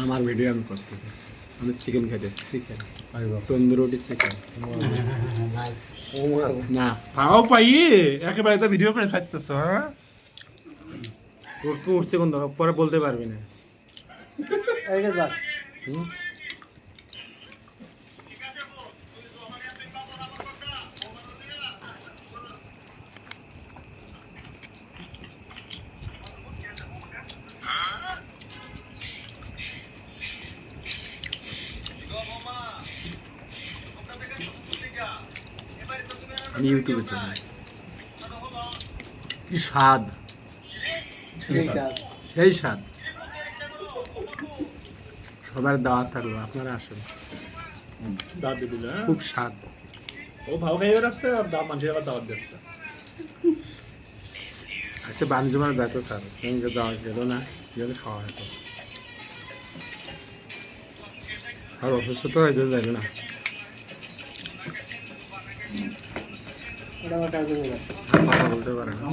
আমার ভিডিও আমি করতেছি, আমি চিকেন খাইতেছি, চিকেন তন্দুর রুটি চিকেন না খাও পাই একেবারে তো ভিডিও করে ছাড়তেছ হ্যাঁ উঠতে উঠছে কোন দরকার পরে বলতে পারবি না। হুম? আমি ইউটিউবে চালাই, কি স্বাদ, সেই স্বাদ। সবার দাওয়াত থাকলো, আপনারা আসেন, দাদি দিল খুব স্বাদ। ও ভাও খাইয়ে বেড়াচ্ছে আর মানুষের আবার দাওয়াত দিচ্ছে আচ্ছা বাণিজ্যমার ব্যর্থ স্যার সঙ্গে দাওয়াত গেল না, গেলে খাওয়া হতো। আর অসুস্থ তো হয়ে যাবে না, কথা বলতে পারে না।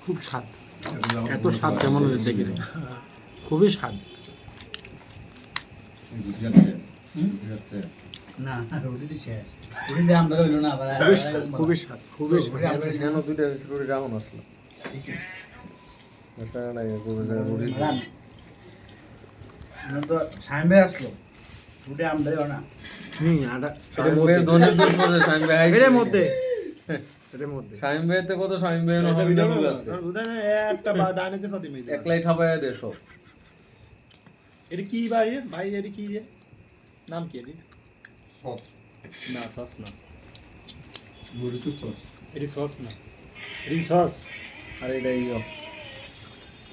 খুব স্বাদ, এত স্বাদ যেমন দেখি না, খুবই স্বাদ। খুবই স্বাদ, খুবই স্বাদ। কেন দুইটা রুটি রাখুন আসলো আসলো রুটি আমদানি না আটা এটার মধ্যে এটার মধ্যে শামিম ভাইতে কত শামিম ভাই একটা ডাইনেতে সাথে মিলে একলাই খাবাই দে সব এটা কি ভাই ভাই এটা কি নাম কি এর সস না সস না মুড়ি সস এটা সস না এটা সস আর এটা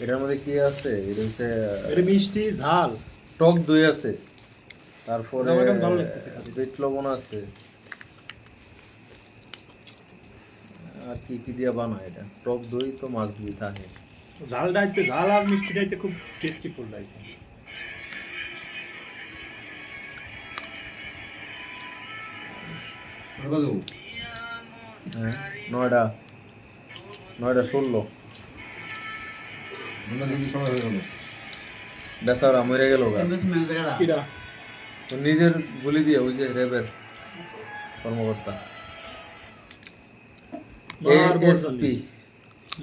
এটার মধ্যে কি আছে এটা হচ্ছে এটা মিষ্টি ঝাল টক দই আছে, তারপরে আমার কাছে ভালো লাগতেছে খাতে। বিট লবণ আছে, আর কি কি দিয়া বানায় এটা, টক দই তো মাস্ট বি থাকে। ঝাল ডাইতে ঝাল আর মিষ্টি ডাইতে খুব টেস্টি ফুল লাগছে হ্যাঁ নয়টা 16 বেচারা মরে গেল গা কিরা তো নিজের বলি দিয়ে ওই যে র্যাবের কর্মকর্তা এএসপি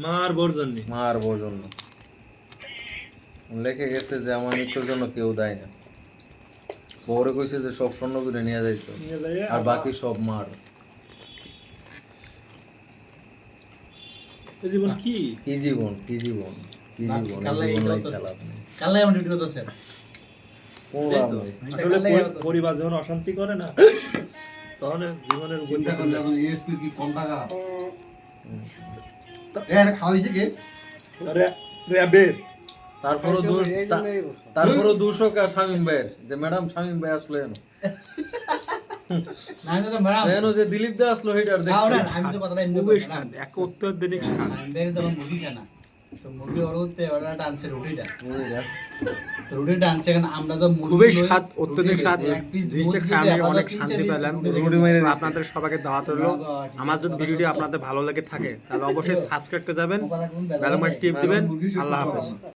মার বর্জনী মার জন্য লেখে গেছে যে আমার মৃত্যুর জন্য কেউ দেয় না, পরে কইছে যে সব স্বর্ণ করে নিয়ে যাইতো নিয়ে যায় আর বাকি সব মার। এই জীবন কি কি জীবন কি জীবন কি জীবন কাল্লাই জীবন নাই করতেছে। খেলা আপনি কাল্লাই এমন ডিউটি করতেছে কোন লাভ নেই। আসলে পরিবার যখন অশান্তি করে না তখন জীবনের উপর চিন্তা করলে এখন ইএসপি কি কম টাকা এর খাওয়াইছে কে র্যাবের তারপরও 200 কা শামিম ভাইয়ের যে ম্যাডাম শামিম ভাই আসলো এনো না আমি তো ম্যাডাম এনো যে দিলীপ দা আসলো হেটার দেখছি আমি তো কথাটা এমনি খুবই বলছি না স্বাদ, এক অত্যাধুনিক স্বাদ। আমি ব্যাগ তো মুরগি কেনা তো মুরগি অরুতে অর্ডারটা আনছে রুটিটা তো রুটিটা আনছে কারণ আমরা তো মুরগি খুবই লই, স্বাদ, অত্যধিক রুটি স্বাদ। লই, এক piece জিনিসটা মুরগি খেয়ে দিয়ে আমি আলাদা অনেক তিন শান্তি চার piece পেলাম। রুটি মেরে দিছি। আপনাদের সবাইকে দাওয়াত রইল। আমার যদি ভিডিওটি আপনাদের ভালো লেগে থাকে তাহলে অবশ্যই সাবস্ক্রাইব করে যাবেন, বেল আইকন টিপ দিবেন। আল্লাহ হাফেজ।